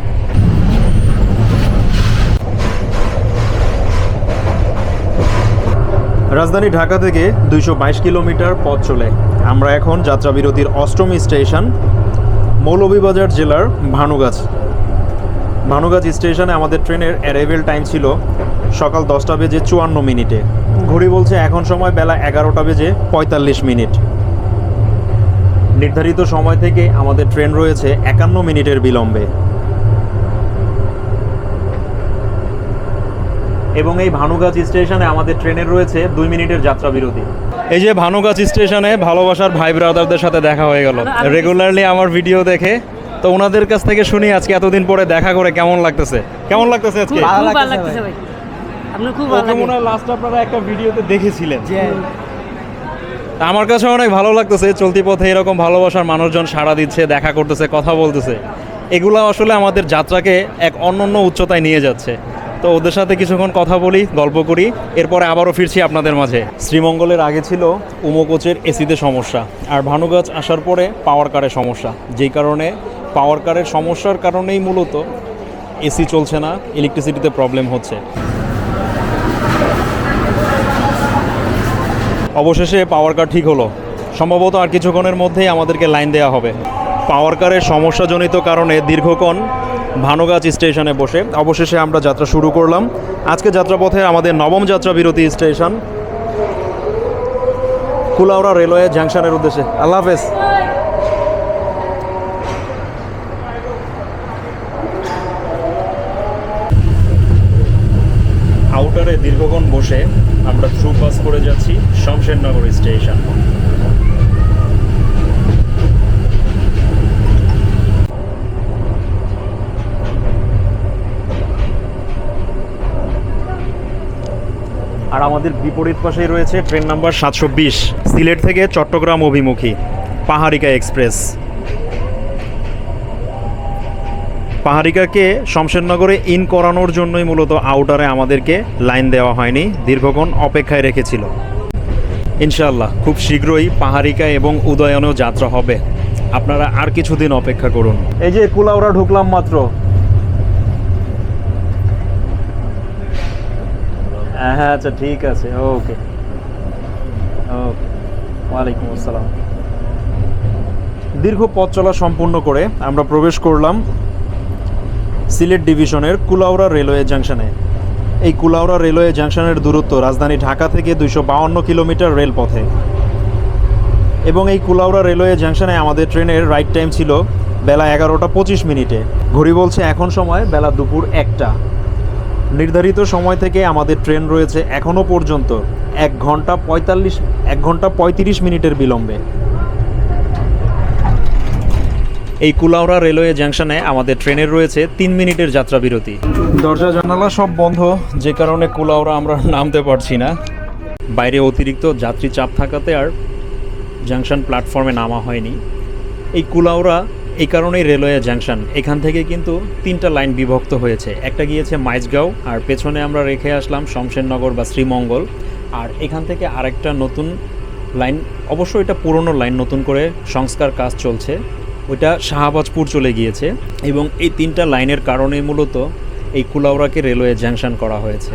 S1: রাজধানী ঢাকা থেকে 222 কিলোমিটার পথ চলে আমরা এখন যাত্রা বিরতির 8ম স্টেশন মৌলভীবাজার জেলার ভানুগাছ। ভানুগাছ স্টেশনে আমাদের ট্রেনের অ্যারাইভেল টাইম ছিল সকাল 10:54 মিনিটে। ঘড়ি বলছে এখন সময় বেলা 11:45 মিনিট। নির্ধারিত সময় থেকে আমাদের ট্রেন রয়েছে 51 মিনিটের বিলম্বে। এবং এই ভানুগাছ স্টেশনে আমাদের ট্রেনের রয়েছে 2 মিনিটের যাত্রা বিরতি। এই যে ভানুগাছ স্টেশনে ভালোবাসার ভাই ব্রাদারদের সাথে দেখা হয়ে গেল। রেগুলারলি আমার ভিডিও দেখে, তো ওনাদের কাছ থেকে শুনি আজকে এতদিন পরে দেখা করে কেমন লাগতেছে। কেমন লাগতেছে আজকে?
S5: ভালো লাগতেছে ভাই। আপনি খুব ভালো
S1: মনে হয় লাস্ট আপনারা একটা ভিডিওতে দেখেছিলেন। আমার কাছে অনেক ভালো লাগতেছে, চলতি পথে এরকম ভালোবাসার মানুষজন সাড়া দিচ্ছে, দেখা করতেছে, কথা বলতেছে। এগুলো আসলে আমাদের যাত্রাকে এক অনন্য উচ্চতায় নিয়ে যাচ্ছে। তো ওদের সাথে কিছুক্ষণ কথা বলি, গল্প করি, এরপরে আবারও ফিরছি আপনাদের মাঝে। শ্রীমঙ্গলের আগে ছিল উমো কোচের এসিতে সমস্যা, আর ভানুগাছ আসার পরে পাওয়ার কারের সমস্যা, যেই কারণে পাওয়ার কারের সমস্যার কারণেই মূলত এসি চলছে না, ইলেকট্রিসিটিতে প্রবলেম হচ্ছে। অবশেষে পাওয়ার কার ঠিক হলো, সম্ভবত আর কিছুক্ষণের মধ্যেই আমাদেরকে লাইন দেওয়া হবে। পাওয়ার কারের সমস্যাজনিত কারণে দীর্ঘক্ষণ ভানুগাছ স্টেশনে বসে অবশেষে আমরা যাত্রা শুরু করলাম। আজকে যাত্রাপথে আমাদের নবম যাত্রা বিরতি স্টেশন কুলাউড়া রেলওয়ে জাংশনের উদ্দেশ্যে। আল্লাহ হাফেজ। আউটারে দীর্ঘক্ষণ বসে আমরা থ্রু পাস করে যাচ্ছি শমশেরনগর স্টেশন। আর আমাদের বিপরীত পাশেই রয়েছে ট্রেন নাম্বার 720 সিলেট থেকে চট্টগ্রাম অভিমুখী পাহাড়িকা এক্সপ্রেস। পাহাড়িকাকে শমশেরনগরে ইন করানোর জন্যই মূলত আউটারে আমাদেরকে লাইন দেওয়া হয়নি, দীর্ঘক্ষণ অপেক্ষায় রেখেছিল। ইনশাআল্লাহ খুব শীঘ্রই পাহাড়িকা এবং উদয়নেও যাত্রা হবে, আপনারা আর কিছুদিন অপেক্ষা করুন। এই যে কুলাউড়া ঢুকলাম মাত্র। হ্যাঁ আচ্ছা ঠিক আছে, ওকে ওকে, ওয়ালাইকুম আসসালাম। দীর্ঘ পথ চলা সম্পূর্ণ করে আমরা প্রবেশ করলাম সিলেট ডিভিশনের কুলাউড়া রেলওয়ে জাংশনে। এই কুলাউড়া রেলওয়ে জাংশনের দূরত্ব রাজধানী ঢাকা থেকে 252 কিলোমিটার রেলপথে, এবং এই কুলাউড়া রেলওয়ে জাংশনে আমাদের ট্রেনের রাইট টাইম ছিল বেলা 11:25। ঘড়ি বলছে এখন সময় বেলা দুপুর 1টা। নির্ধারিত সময় থেকে আমাদের ট্রেন রয়েছে এখনও পর্যন্ত 1 ঘন্টা 35 মিনিটের বিলম্বে। এই কুলাউড়া রেলওয়ে জাংশনে আমাদের ট্রেনের রয়েছে 3 মিনিটের যাত্রা বিরতি। দরজা জানালা সব বন্ধ, যে কারণে কুলাউড়া আমরা নামতে পারছি না। বাইরে অতিরিক্ত যাত্রী চাপ থাকাতে আর জাংশন প্ল্যাটফর্মে নামা হয়নি। এই কুলাউড়া এই কারণেই রেলওয়ে জাংশন, এখান থেকে কিন্তু 3টা লাইন বিভক্ত হয়েছে। একটা গিয়েছে মাইজগাঁও, আর পেছনে আমরা রেখে আসলাম শমশেরনগর বা শ্রীমঙ্গল। আর এখান থেকে আরেকটা নতুন লাইন, অবশ্যই এটা পুরনো লাইন, নতুন করে সংস্কার কাজ চলছে, ওইটা শাহবাজপুর চলে গিয়েছে। এবং এই 3টা লাইনের কারণেই মূলত এই কুলাউড়াকে রেলওয়ে জাংশন করা হয়েছে।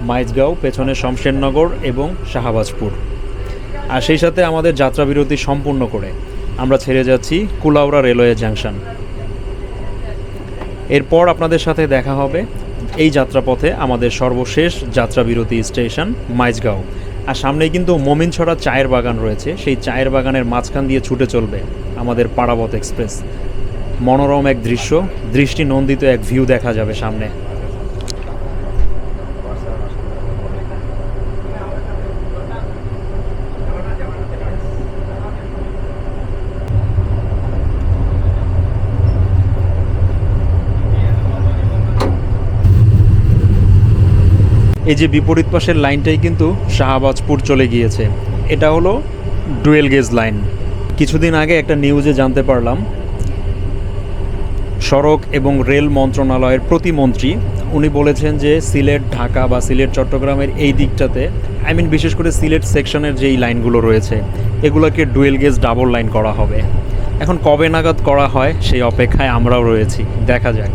S1: মাইজগাঁও, পেছনে শমশেরনগর এবং শাহবাজপুর। আর সেই সাথে আমাদের যাত্রা বিরতি সম্পূর্ণ করে আমরা ছেড়ে যাচ্ছি কুলাউড়া রেলওয়ে জাংশন। এরপর আপনাদের সাথে দেখা হবে এই যাত্রাপথে আমাদের সর্বশেষ যাত্রা বিরতি স্টেশন মাইজগাঁও। আর সামনেই কিন্তু মমিনছড়া চায়ের বাগান রয়েছে, সেই চায়ের বাগানের মাঝখান দিয়ে ছুটে চলবে আমাদের পারাবত এক্সপ্রেস। মনোরম এক দৃশ্য, দৃষ্টি নন্দিত এক ভিউ দেখা যাবে সামনে। এই যে বিপরীত পাশের লাইনটাই কিন্তু শাহবাজপুর চলে গিয়েছে। এটা হলো ডুয়েল গেজ লাইন। কিছুদিন আগে একটা নিউজে জানতে পারলাম সড়ক এবং রেল মন্ত্রণালয়ের প্রতিমন্ত্রী উনি বলেছেন যে সিলেট ঢাকা বা সিলেট চট্টগ্রামের এই দিকটাতে, বিশেষ করে সিলেট সেকশনের যেই লাইনগুলো রয়েছে এগুলোকে ডুয়েল গেজ ডাবল লাইন করা হবে। এখন কবে নাগাদ করা হয় সেই অপেক্ষায় আমরাও রয়েছি, দেখা যাক।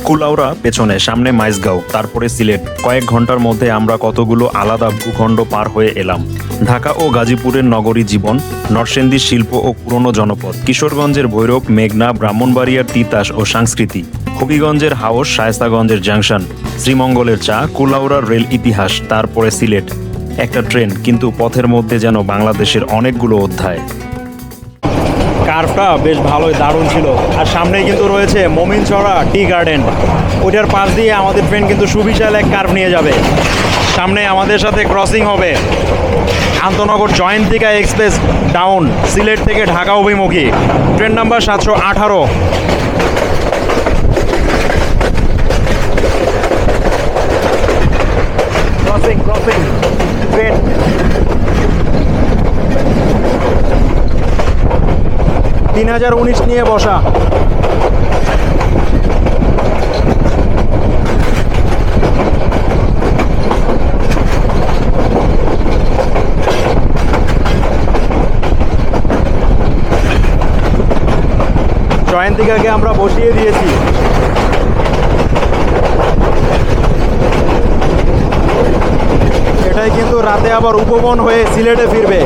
S3: কুলাউড়া পেছনে, সামনে মাইজগাঁও, তারপরে সিলেট। কয়েক ঘন্টার মধ্যে আমরা কতগুলো আলাদা ভূখণ্ড পার হয়ে এলাম। ঢাকা ও গাজীপুরের নগরী জীবন, নরসিংদীর শিল্প ও পুরনো জনপদ, কিশোরগঞ্জের ভৈরব, মেঘনা, ব্রাহ্মণবাড়িয়ার তিতাস ও সংস্কৃতি, হবিগঞ্জের হাওস, শায়েস্তাগঞ্জের জাংশন, শ্রীমঙ্গলের চা, কুলাউড়ার রেল ইতিহাস, তারপরে সিলেট। একটা ট্রেন, কিন্তু পথের মধ্যে যেন বাংলাদেশের অনেকগুলো অধ্যায়।
S1: কার্ভটা বেশ ভালোই, দারুণ ছিল। আর সামনেই কিন্তু রয়েছে মমিনছড়া টি গার্ডেন, ওইটার পাশ দিয়ে আমাদের ট্রেন কিন্তু সুবিশাল এক কার্ভ নিয়ে যাবে। সামনে আমাদের সাথে ক্রসিং হবে আন্তনগর জয়ন্তিকা এক্সপ্রেস ডাউন, সিলেট থেকে ঢাকা অভিমুখী, ট্রেন নাম্বার 718। Crossing train. তিন 3019 নিয়ে বসা। জয়ন্তিকাকে আমরা বসিয়ে দিয়েছি। এটাই কিন্তু রাতে আবার উপবন হয়ে সিলেটে ফিরবে।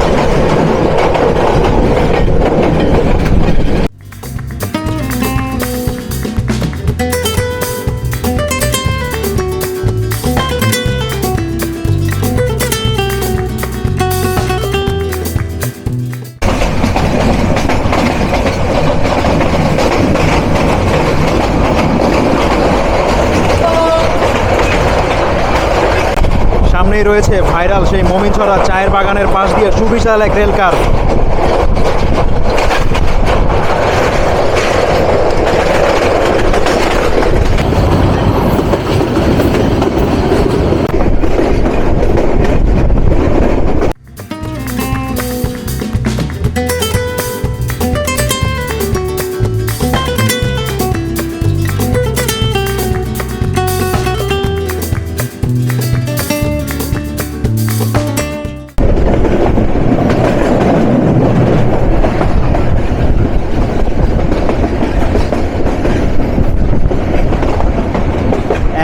S1: সামনেই রয়েছে ভাইরাল সেই মমিনছড়া চায়ের বাগানের পাশ দিয়ে সুবিশাল এক রেল কার।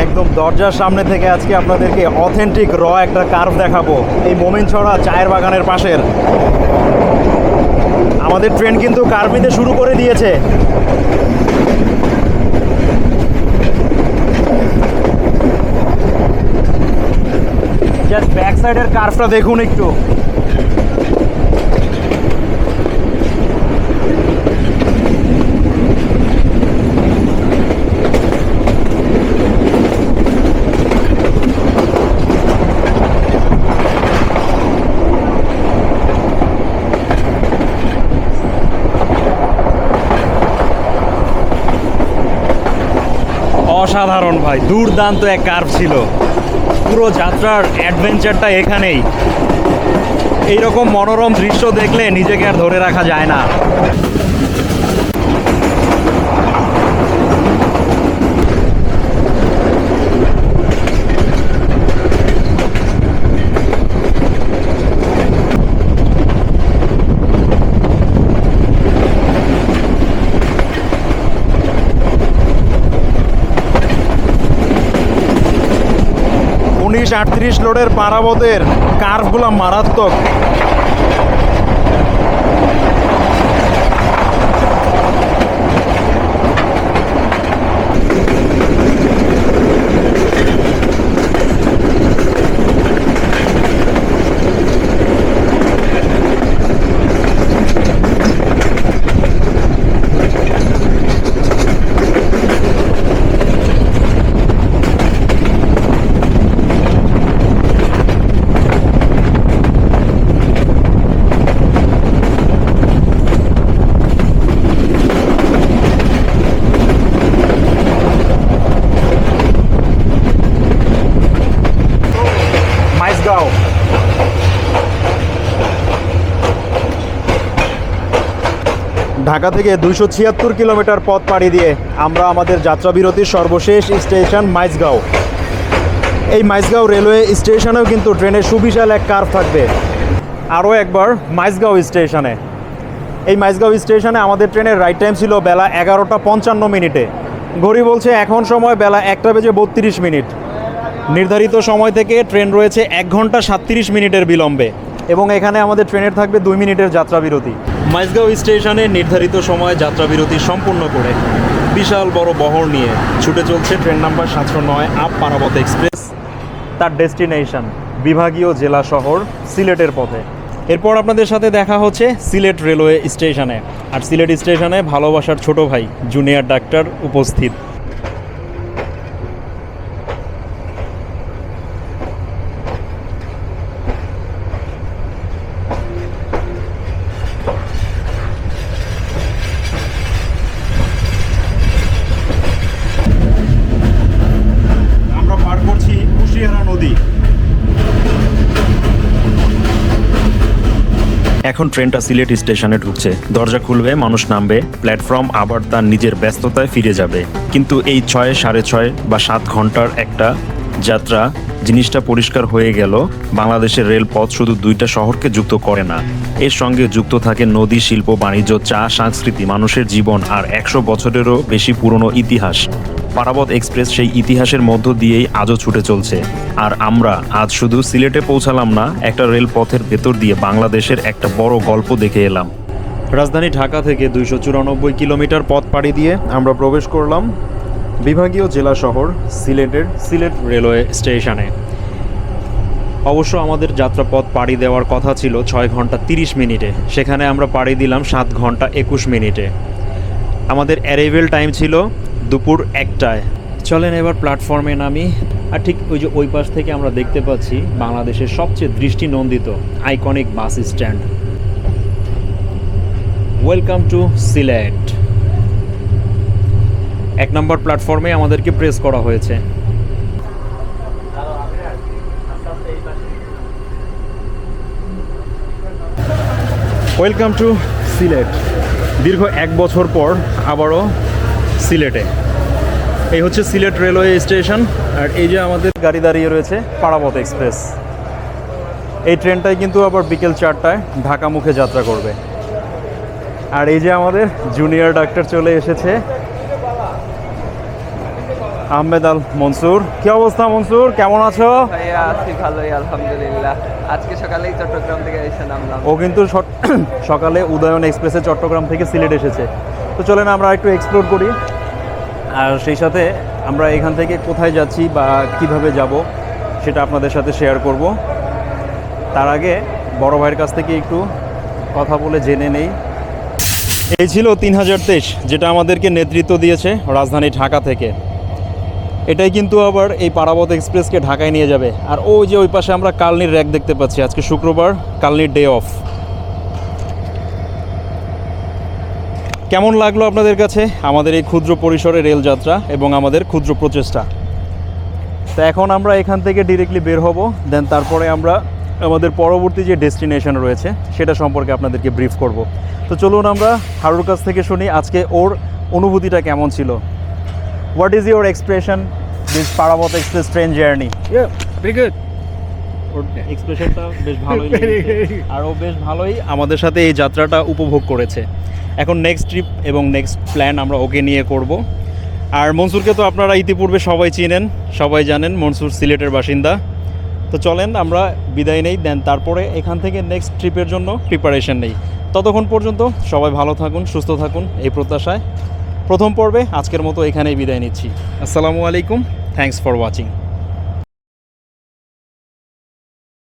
S1: একদম দরজার সামনে থেকে আজকে আপনাদেরকে অথেন্টিক একটা কার্ভ দেখাবো এই মমিনছড়া চায়ের বাগানের পাশের। আমাদের ট্রেন কিন্তু কার্ভ নিতে শুরু করে দিয়েছে। জাস্ট ব্যাক সাইডের কার্ভটা দেখুন একটু। অসাধারণ ভাই, দুর্দান্ত এক কার্ভ ছিল। পুরো যাত্রার অ্যাডভেঞ্চারটা এখানেই। এইরকম মনোরম দৃশ্য দেখলে নিজেকে আর ধরে রাখা যায় না। 19-38 লোডের পারাবতের কার্ভগুলো মারাত্মক। ঢাকা থেকে 276 কিলোমিটার পথ পাড়ি দিয়ে আমরা আমাদের যাত্রাবিরতির সর্বশেষ স্টেশন মাইজগাঁও। এই মাইজগাঁও রেলওয়ে স্টেশনেও কিন্তু ট্রেনের সুবিশাল এক কার্ভ থাকবে। আরও একবার মাইজগাঁও স্টেশনে, এই মাইজগাঁও স্টেশনে আমাদের ট্রেনের রাইট টাইম ছিল বেলা 11:55। ঘড়ি বলছে এখন সময় বেলা 1:32। নির্ধারিত সময় থেকে ট্রেন রয়েছে 1 ঘন্টা 37 মিনিটের বিলম্বে এবং এখানে আমাদের ট্রেনের থাকবে 2 মিনিটের যাত্রাবিরতি। মাইজগাঁও স্টেশনে নির্ধারিত সময় যাত্রাবিরতি সম্পূর্ণ করে বিশাল বড় বহর নিয়ে ছুটে চলছে train number 709 up Parabat express তার ডেস্টিনেশন বিভাগীয় জেলা শহর সিলেটের পথে। এরপর আপনাদের সাথে দেখা হচ্ছে সিলেট রেলওয়ে স্টেশনে। আর সিলেট স্টেশনে ভালোবাসার ছোট ভাই জুনিয়র ডাক্তার উপস্থিত। এখন ট্রেনটা সিলেট স্টেশনে ঢুকছে। দরজা খুলবে, মানুষ নামবে, প্ল্যাটফর্ম আবার তার নিজের ব্যস্ততায় ফিরে যাবে। কিন্তু এই 6, 6.5 বা 7 ঘন্টার একটা
S3: যাত্রা জিনিসটা পরিষ্কার হয়ে গেল। বাংলাদেশের রেলপথ শুধু 2টা শহরকে যুক্ত করে না, এর সঙ্গে যুক্ত থাকে নদী, শিল্প, বাণিজ্য, চা, সংস্কৃতি, মানুষের জীবন আর 100 বছরেরও বেশি পুরনো ইতিহাস। পারাবত এক্সপ্রেস সেই ইতিহাসের মধ্য দিয়েই আজও ছুটে চলছে। আর আমরা আজ শুধু সিলেটে পৌঁছালাম না, একটা রেলপথের ভেতর দিয়ে বাংলাদেশের একটা বড় গল্প দেখে এলাম।
S1: রাজধানী ঢাকা থেকে 294 কিলোমিটার পথ পাড়ি দিয়ে আমরা প্রবেশ করলাম বিভাগীয় জেলা শহর সিলেটের সিলেট রেলওয়ে স্টেশনে। অবশ্য আমাদের যাত্রাপথ পাড়ি দেওয়ার কথা ছিল 6 ঘন্টা 30 মিনিটে, সেখানে আমরা পাড়ি দিলাম 7 ঘন্টা 21 মিনিটে। আমাদের অ্যারাইভেল টাইম ছিল দুপুর 1টায়। চলেন এবার প্ল্যাটফর্মে নামি। আর ঠিক ওই যে ওই পাশ থেকে আমরা দেখতে পাচ্ছি বাংলাদেশের সবচেয়ে দৃষ্টিনন্দিত iconic bus stand. Welcome to Sylhet. 1 নম্বর প্ল্যাটফর্মে আমাদেরকে প্রেস করা হয়েছে। Welcome to Sylhet. দীর্ঘ 1 বছর পর আবারও সিলেটে। এই হচ্ছে সিলেট রেলওয়ে স্টেশন। আর এই যে আমাদের গাড়ি দাঁড়িয়ে রয়েছে পারাবত এক্সপ্রেস। এই ট্রেনটাই কিন্তু আবার বিকেল 4টায় ঢাকা মুখে যাত্রা করবে। আর এই যে আমাদের জুনিয়র ডাক্তার চলে এসেছে, আহমেদ আল মনসুর। কি অবস্থা মনসুর, কেমন আছো?
S6: ভাইয়া আছি ভালোই আলহামদুলিল্লাহ। আজকে সকালেই চট্টগ্রাম থেকে এসে নামলাম।
S1: ও কিন্তু সকালে উদয়ন এক্সপ্রেসে চট্টগ্রাম থেকে সিলেট এসেছে। তো চলেন আমরা একটু এক্সপ্লোর করি, আর সেই সাথে আমরা এখান থেকে কোথায় যাচ্ছি বা কিভাবে যাব সেটা আপনাদের সাথে শেয়ার করব। তার আগে বড় ভাইয়ের কাছ থেকে একটু কথা বলে জেনে নেই। এই ছিল 3023, যেটা আমাদেরকে নেতৃত্ব দিয়েছে রাজধানী ঢাকা থেকে। এটাই কিন্তু আবার এই পারাবত এক্সপ্রেসকে ঢাকায় নিয়ে যাবে। আর ওই যে ওই পাশে আমরা কালনির র্যাক দেখতে পাচ্ছি, আজকে শুক্রবার, কালনির ডে অফ। কেমন লাগলো আপনাদের কাছে আমাদের এই ক্ষুদ্র পরিসরে রেল যাত্রা এবং আমাদের ক্ষুদ্র প্রচেষ্টা? তো এখন আমরা এখান থেকে ডিরেক্টলি বের হব, দেন তারপরে আমরা আমাদের পরবর্তী যে ডেস্টিনেশন রয়েছে সেটা সম্পর্কে আপনাদেরকে ব্রিফ করব। তো চলুন আমরা হারুর কাছ থেকে শুনি আজকে ওর অনুভূতিটা কেমন ছিল। What is your expression this Parabat express train journey?
S2: Very good.
S1: ওর এক্সপ্রেশনটা বেশ ভালোই লেগেছে, আর ও বেশ ভালোই আমাদের সাথে এই যাত্রাটা উপভোগ করেছে। এখন নেক্সট ট্রিপ এবং নেক্সট প্ল্যান আমরা ওকে নিয়ে করব। আর মনসুরকে তো আপনারা ইতিপূর্বে সবাই চিনেন, সবাই জানেন মনসুর সিলেটের বাসিন্দা। তো চলেন আমরা বিদায় নেই, দেন তারপরে এখান থেকে নেক্সট ট্রিপের জন্য প্রিপারেশন নেই। ততক্ষণ পর্যন্ত সবাই ভালো থাকুন, সুস্থ থাকুন, এই প্রত্যাশায় প্রথম পর্বে আজকের মতো এখানেই বিদায় নিচ্ছি। আসসালামু আলাইকুম, থ্যাঙ্কস ফর ওয়াচিং।